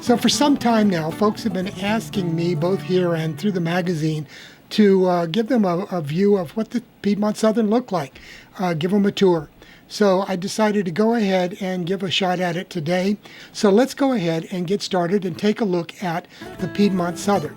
So for some time now, folks have been asking me, both here and through the magazine, to give them a view of what the Piedmont Southern looked like, give them a tour. So I decided to go ahead and give a shot at it today. So let's go ahead and get started and take a look at the Piedmont Southern.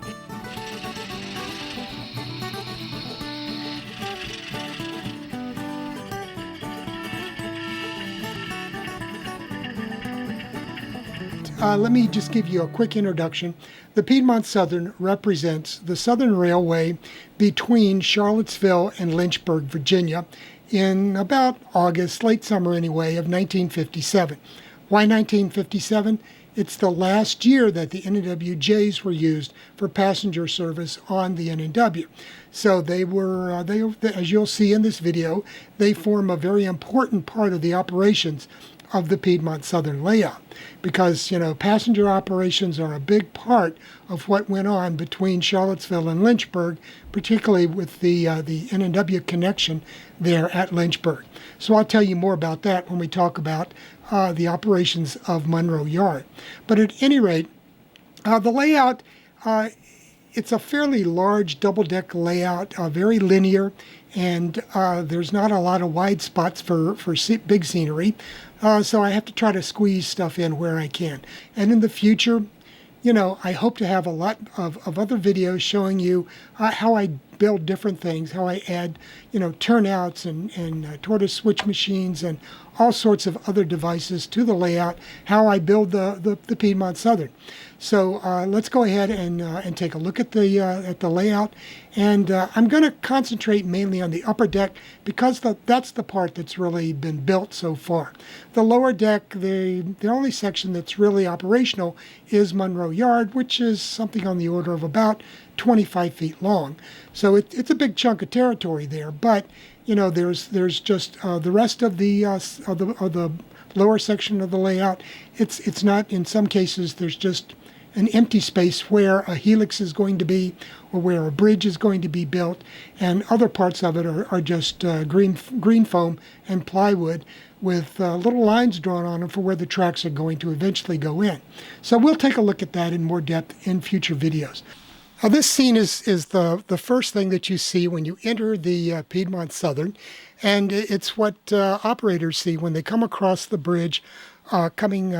Let me just give you a quick introduction. The Piedmont Southern represents the Southern Railway between Charlottesville and Lynchburg, Virginia, in about August, late summer anyway, of 1957. Why 1957? It's the last year that the NWJs were used for passenger service on the NW. So they were, as you'll see in this video, they form a very important part of the operations of the Piedmont Southern layout, because passenger operations are a big part of what went on between Charlottesville and Lynchburg, particularly with the N&W connection there at Lynchburg. So I'll tell you more about that when we talk about the operations of Monroe Yard. But at any rate, the layout, it's a fairly large double-deck layout, very linear, and there's not a lot of wide spots for big scenery. So I have to try to squeeze stuff in where I can. And in the future, I hope to have a lot of other videos showing you how I build different things, how I add, turnouts and tortoise switch machines and all sorts of other devices to the layout, how I build the Piedmont Southern. So let's go ahead and take a look at the layout. And I'm going to concentrate mainly on the upper deck because that's the part that's really been built so far. The lower deck, the only section that's really operational is Monroe Yard, which is something on the order of about 25 feet long. So it's a big chunk of territory there. But there's just the rest of the lower section of the layout. It's not, in some cases, there's just an empty space where a helix is going to be or where a bridge is going to be built, and other parts of it are just green foam and plywood with little lines drawn on them for where the tracks are going to eventually go in. So we'll take a look at that in more depth in future videos. Now, this scene is the first thing that you see when you enter the Piedmont Southern, and it's what operators see when they come across the bridge, coming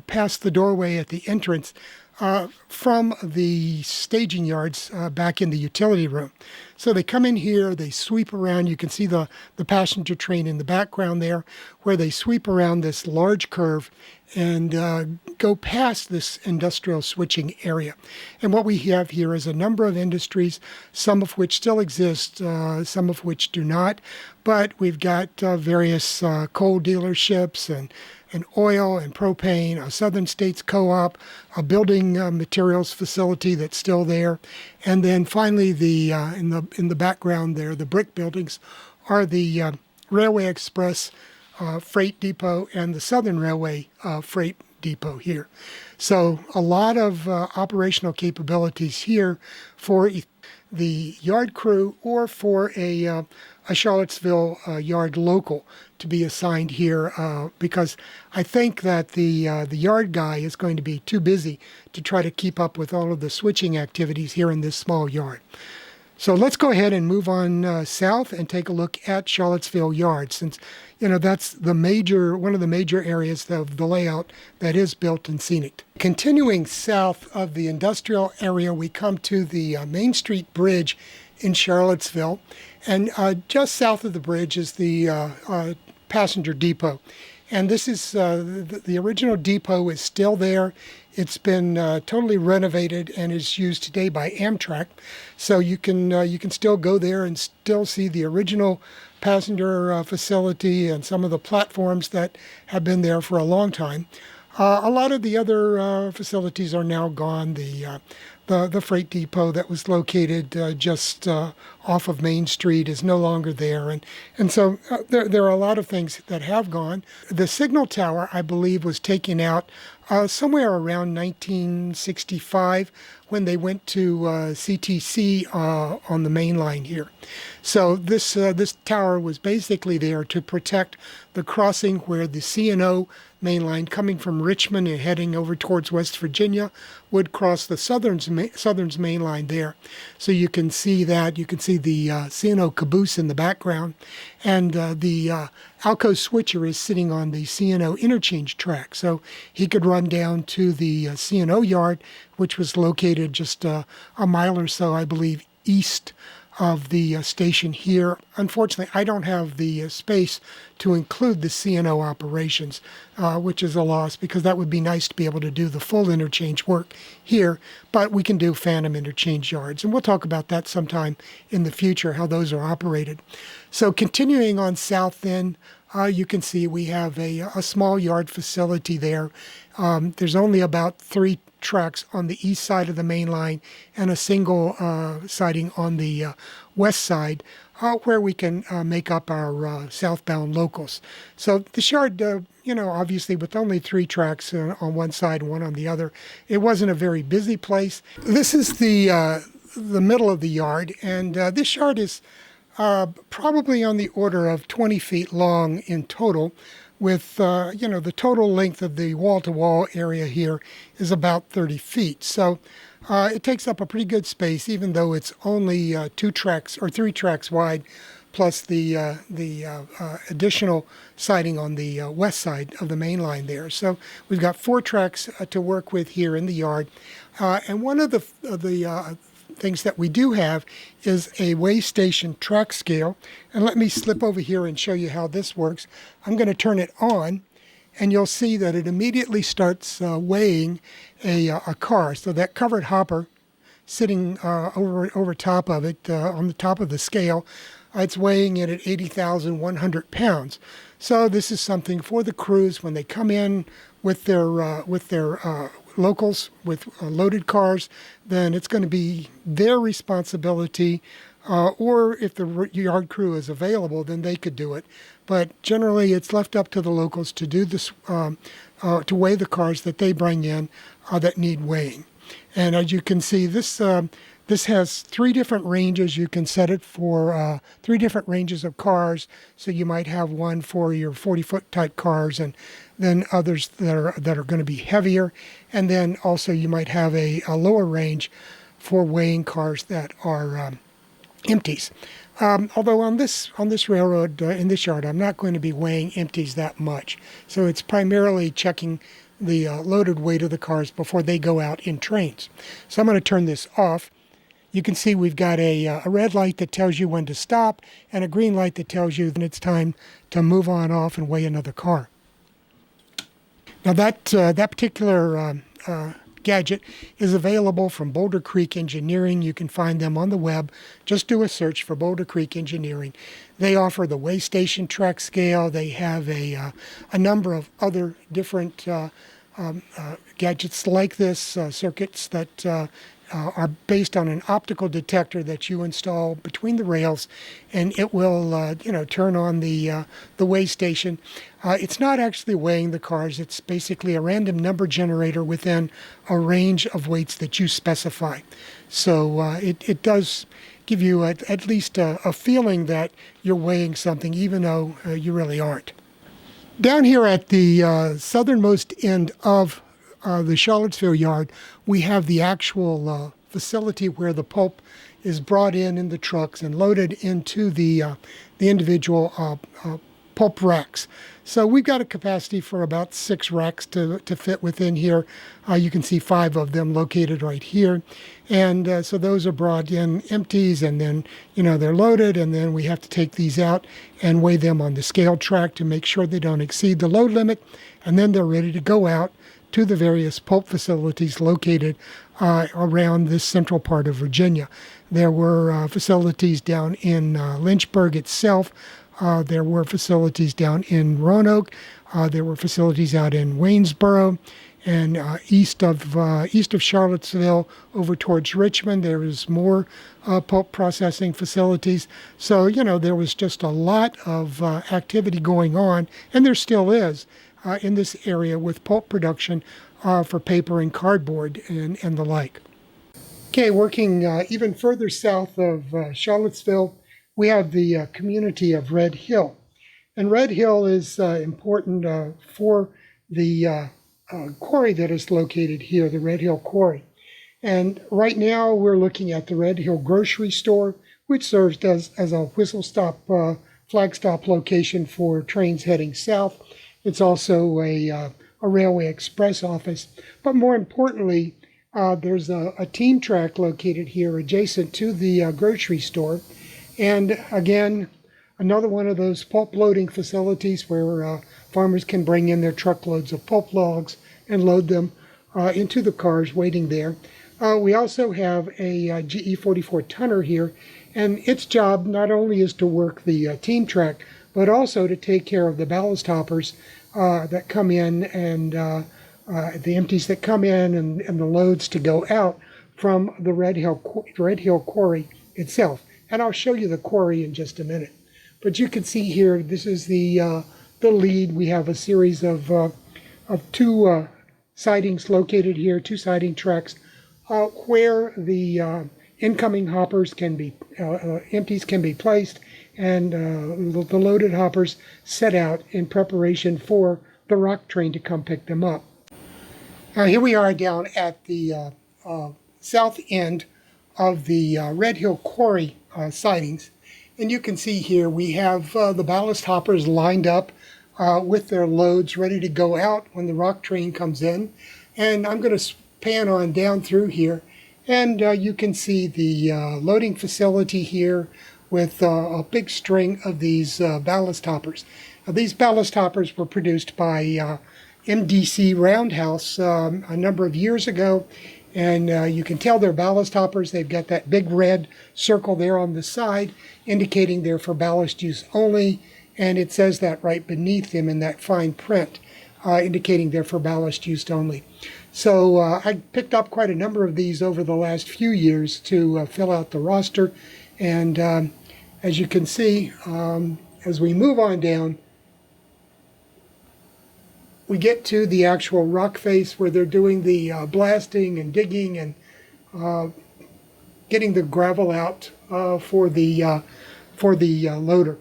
past the doorway at the entrance from the staging yards back in the utility room. So they come in here, they sweep around. You can see the passenger train in the background there, where they sweep around this large curve and go past this industrial switching area. And what we have here is a number of industries, some of which still exist, some of which do not. But we've got various coal dealerships and oil and propane, a Southern States Co-op, a building materials facility that's still there, and then finally in the background there, the brick buildings are the Railway Express Freight Depot and the Southern Railway Freight Depot here. So a lot of operational capabilities here for the yard crew or for a Charlottesville yard local to be assigned here, because I think that the yard guy is going to be too busy to try to keep up with all of the switching activities here in this small yard. So let's go ahead and move on south and take a look at Charlottesville Yard, since that's one of the major areas of the layout that is built and scenic. Continuing south of the industrial area, we come to the Main Street Bridge in Charlottesville, and just south of the bridge is the passenger depot. And this is the original depot is still there. It's been totally renovated and is used today by Amtrak. So you can still go there and still see the original passenger facility and some of the platforms that have been there for a long time. A lot of the other facilities are now gone. The freight depot that was located just off of Main Street is no longer there. And so there are a lot of things that have gone. The signal tower, I believe, was taken out somewhere around 1965 when they went to CTC on the main line here. So this tower was basically there to protect the crossing where the C&O main line coming from Richmond and heading over towards West Virginia would cross the Southern's main line there. So you can see that. You can see the C&O caboose in the background, and the Alco switcher is sitting on the C&O interchange track. So he could run down to the C&O yard, which was located just a mile or so, I believe, east of the station here. Unfortunately, I don't have the space to include the C&O operations, which is a loss, because that would be nice to be able to do the full interchange work here, but we can do phantom interchange yards, and we'll talk about that sometime in the future, how those are operated. So continuing on south then, you can see we have a small yard facility there. There's only about 3 tracks on the east side of the main line and a single siding on the west side, where we can make up our southbound locals. So this yard, obviously with only 3 tracks on one side and one on the other, it wasn't a very busy place. This is the middle of the yard, and this yard is probably on the order of 20 feet long in total, with, the total length of the wall-to-wall area here is about 30 feet. So it takes up a pretty good space, even though it's only 2 tracks or 3 tracks wide, plus the additional siding on the west side of the main line there. So we've got 4 tracks to work with here in the yard. And one of the things that we do have is a weigh station track scale. And let me slip over here and show you how this works. I'm going to turn it on, and you'll see that it immediately starts weighing a car. So that covered hopper sitting over top of it, on the top of the scale, it's weighing it at 80,100 pounds. So this is something for the crews when they come in with their locals with loaded cars. Then it's going to be their responsibility, or if the yard crew is available, then they could do it. But generally, it's left up to the locals to do this, to weigh the cars that they bring in that need weighing. And as you can see, this has 3 different ranges. You can set it for 3 different ranges of cars. So you might have one for your 40-foot type cars, and then others that are going to be heavier. And then also you might have a lower range for weighing cars that are empties. Although on this railroad, in this yard, I'm not going to be weighing empties that much. So it's primarily checking the loaded weight of the cars before they go out in trains. So I'm going to turn this off. You can see we've got a red light that tells you when to stop, and a green light that tells you that it's time to move on off and weigh another car. Now that particular gadget is available from Boulder Creek Engineering. You can find them on the web. Just do a search for Boulder Creek Engineering. They offer the weigh station track scale. They have a number of other different gadgets like this, circuits that are based on an optical detector that you install between the rails, and it will turn on the weigh station. It's not actually weighing the cars. It's basically a random number generator within a range of weights that you specify. So it does give you at least a feeling that you're weighing something, even though you really aren't. Down here at the southernmost end of the Charlottesville yard, we have the actual facility where the pulp is brought in the trucks and loaded into the individual pulp racks. So we've got a capacity for about 6 racks to fit within here. You can see 5 of them located right here. And so those are brought in empties, and then, they're loaded, and then we have to take these out and weigh them on the scale track to make sure they don't exceed the load limit. And then they're ready to go out to the various pulp facilities located around this central part of Virginia. There were facilities down in Lynchburg itself. There were facilities down in Roanoke. There were facilities out in Waynesboro, and east of Charlottesville over towards Richmond. There was more pulp processing facilities. So there was just a lot of activity going on, and there still is. in this area with pulp production for paper and cardboard and the like. Okay, working even further south of Charlottesville, we have the community of Red Hill. And Red Hill is important for the quarry that is located here, the Red Hill Quarry. And right now we're looking at the Red Hill grocery store, which serves as a whistle stop, flag stop location for trains heading south. It's also a railway express office. But more importantly, there's a team track located here adjacent to the grocery store. And again, another one of those pulp loading facilities where farmers can bring in their truckloads of pulp logs and load them into the cars waiting there. We also have a GE 44 tonner here, and its job not only is to work the team track, but also to take care of the ballast hoppers that come in and the empties that come in and the loads to go out from the Red Hill Quarry itself. And I'll show you the quarry in just a minute. But you can see here, this is the lead. We have a series of two sidings located here, two siding tracks, where the incoming hoppers can be, empties can be placed, and the loaded hoppers set out in preparation for the rock train to come pick them up. Now here we are down at the south end of the Red Hill Quarry sidings. And you can see here we have the ballast hoppers lined up with their loads ready to go out when the rock train comes in. And I'm going to pan on down through here, and you can see the loading facility here with a big string of these ballast hoppers. Now, these ballast hoppers were produced by MDC Roundhouse a number of years ago, and you can tell they're ballast hoppers. They've got that big red circle there on the side indicating they're for ballast use only, and it says that right beneath them in that fine print, indicating they're for ballast use only. So I picked up quite a number of these over the last few years to fill out the roster, and as you can see, as we move on down, we get to the actual rock face where they're doing the blasting and digging and getting the gravel out for the loader.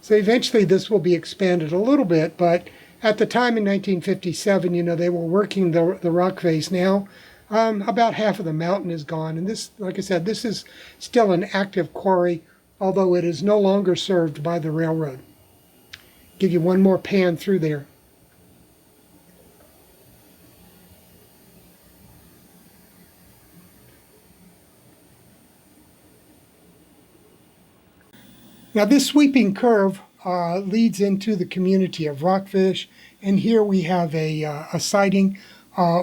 So eventually this will be expanded a little bit, but at the time in 1957, you know, they were working the rock face. Now about half of the mountain is gone, and this, like I said, this is still an active quarry, although it is no longer served by the railroad. Give you one more pan through there. Now this sweeping curve leads into the community of Rockfish, and here we have a siding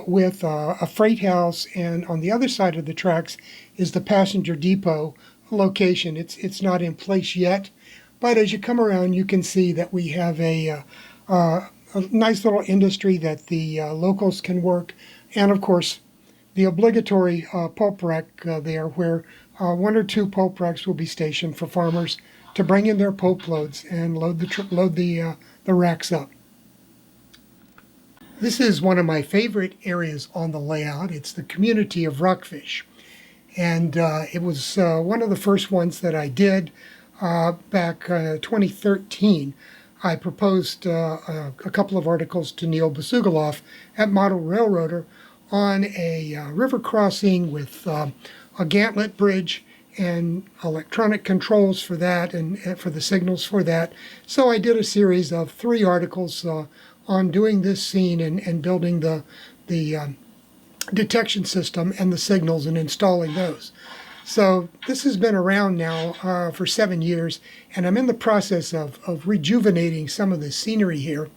with a freight house, and on the other side of the tracks is the passenger depot location. It's not in place yet, but as you come around, you can see that we have a nice little industry that the locals can work, and of course the obligatory pulp rack there, where one or two pulp racks will be stationed for farmers to bring in their pulp loads and load the racks up. This is one of my favorite areas on the layout. It's the community of Rockfish, and it was one of the first ones that I did back 2013. I proposed a couple of articles to Neil Basugaloff at Model Railroader on a river crossing with a gantlet bridge and electronic controls for that and for the signals for that. So I did a series of 3 articles on doing this scene and building the detection system and the signals and installing those. So this has been around now for 7 years, and I'm in the process of rejuvenating some of the scenery here.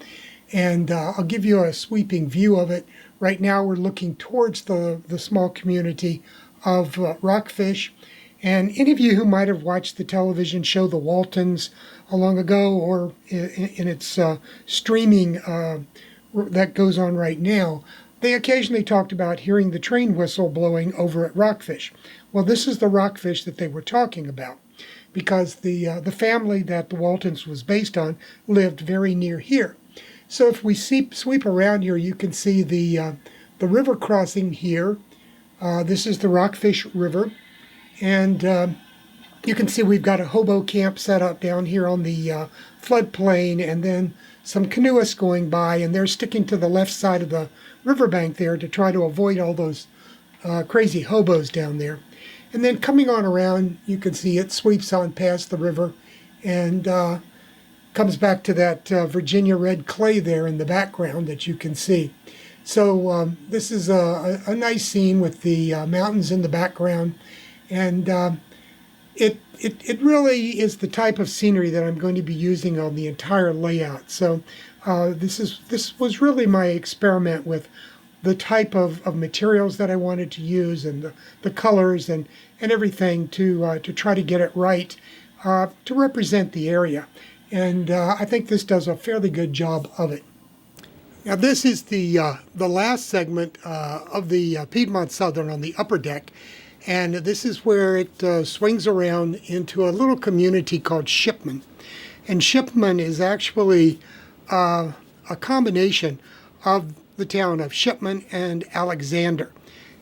And I'll give you a sweeping view of it. Right now we're looking towards the small community of Rockfish. And any of you who might have watched the television show The Waltons long ago, or in its streaming that goes on right now, they occasionally talked about hearing the train whistle blowing over at Rockfish. Well, this is the Rockfish that they were talking about, because the family that the Waltons was based on lived very near here. So if we sweep around here, you can see the river crossing here. This is the Rockfish River, and you can see we've got a hobo camp set up down here on the floodplain, and then some canoeists going by, and they're sticking to the left side of the riverbank there to try to avoid all those crazy hobos down there. And then coming on around, you can see it sweeps on past the river and comes back to that Virginia red clay there in the background that you can see. So this is a nice scene with the mountains in the background, and it really is the type of scenery that I'm going to be using on the entire layout. So this was really my experiment with the type of materials that I wanted to use, and the colors and everything to try to get it right to represent the area. And I think this does a fairly good job of it. Now this is the last segment of the Piedmont Southern on the upper deck, and this is where it swings around into a little community called Shipman. And Shipman is actually a combination of the town of Shipman and Alexander.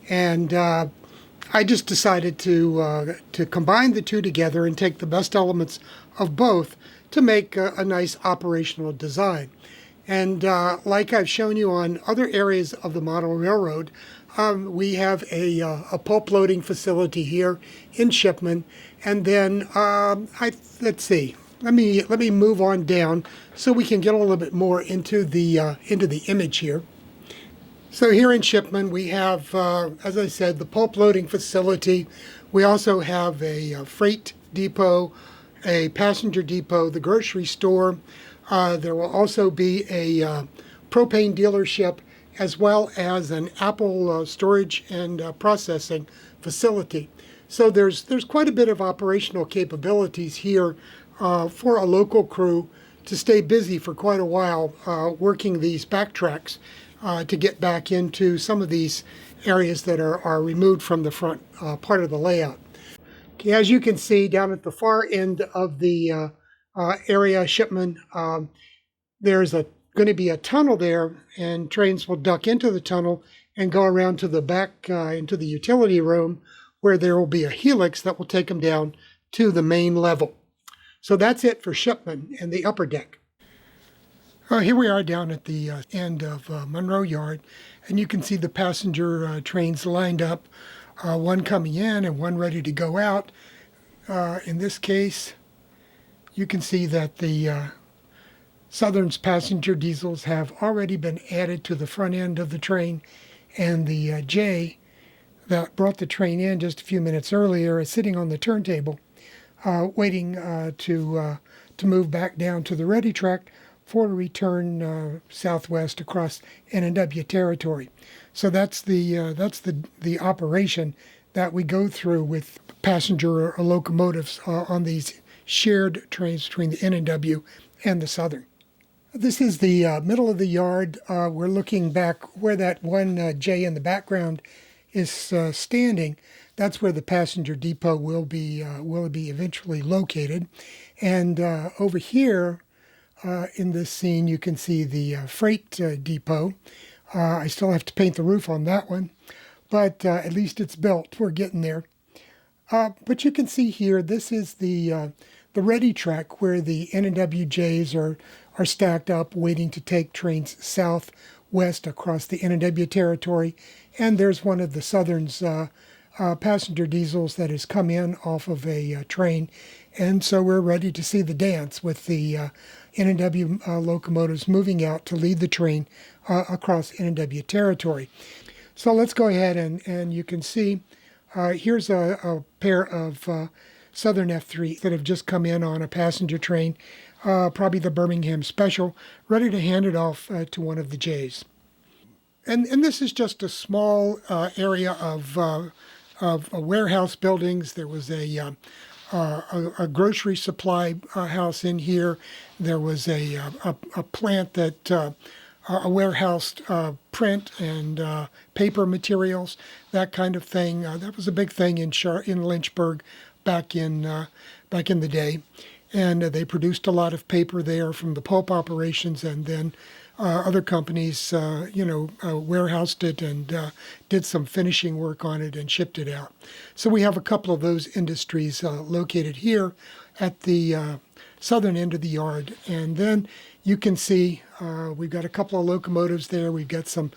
And I just decided to combine the two together and take the best elements of both to make a nice operational design. And like I've shown you on other areas of the model railroad, we have a pulp loading facility here in Shipman. And then let's see. Let me move on down so we can get a little bit more into the image here. So here in Shipman, we have, as I said, the pulp loading facility. We also have a freight depot, a passenger depot, the grocery store. There will also be a propane dealership, as well as an apple storage and processing facility. So there's quite a bit of operational capabilities here for a local crew to stay busy for quite a while working these backtracks to get back into some of these areas that are removed from the front part of the layout. Okay, as you can see down at the far end of the area, Shipman, there's going to be a tunnel there, and trains will duck into the tunnel and go around to the back into the utility room, where there will be a helix that will take them down to the main level. So that's it for Shipman and the upper deck. Here we are down at the end of Monroe Yard, and you can see the passenger trains lined up, one coming in and one ready to go out. In this case, you can see that the Southern's passenger diesels have already been added to the front end of the train, and the J that brought the train in just a few minutes earlier is sitting on the turntable, waiting to move back down to the ready track for a return southwest across N&W territory. So that's the operation that we go through with passenger locomotives on these shared trains between the N&W and the Southern. This is the middle of the yard. We're looking back where that one J in the background is standing. That's where the passenger depot will be eventually located. And over here in this scene, you can see the freight depot. I still have to paint the roof on that one, but at least it's built. We're getting there. But you can see here, this is the ready track where the N&W Js are stacked up, waiting to take trains southwest across the N&W territory. And there's one of the Southern's passenger diesels that has come in off of a train. And so we're ready to see the dance with the N&W locomotives moving out to lead the train across N&W territory. So let's go ahead and you can see here's a pair of Southern F3 that have just come in on a passenger train, probably the Birmingham Special, ready to hand it off to one of the J's. And this is just a small area of warehouse buildings. There was a grocery supply house in here. There was a plant that a warehouse print and paper materials, that kind of thing. That was a big thing in Lynchburg back in the day, and they produced a lot of paper there from the pulp operations, and then Other companies, warehoused it and did some finishing work on it and shipped it out. So we have a couple of those industries located here at the southern end of the yard. And then you can see we've got a couple of locomotives there. We've got some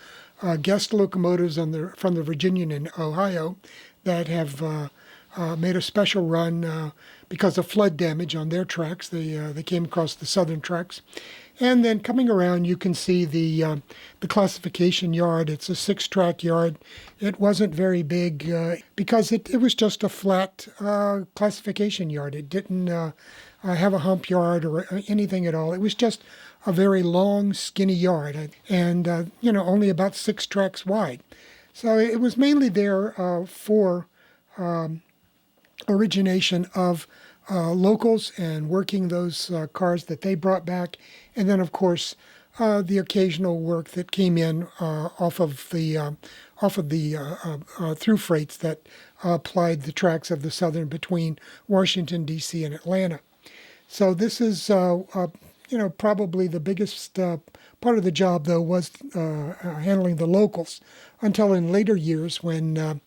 guest locomotives from the Virginian and Ohio that have made a special run because of flood damage on their tracks. They came across the southern tracks. And then coming around, you can see the classification yard. It's a 6-track yard. It wasn't very big because it was just a flat classification yard. It didn't have a hump yard or anything at all. It was just a very long, skinny yard, and only about 6 tracks wide. So it was mainly there for origination of locals and working those cars that they brought back, and then of course the occasional work that came in off of the through freights that plied the tracks of the Southern between Washington D.C. and Atlanta. So this is probably the biggest part of the job, though, was handling the locals until in later years when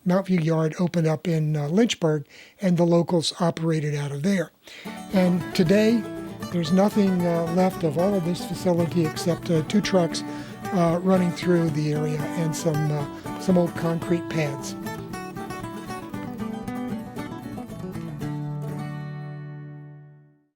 Mountview Yard opened up in Lynchburg, and the locals operated out of there. And today, there's nothing left of all of this facility except 2 trucks running through the area and some old concrete pads.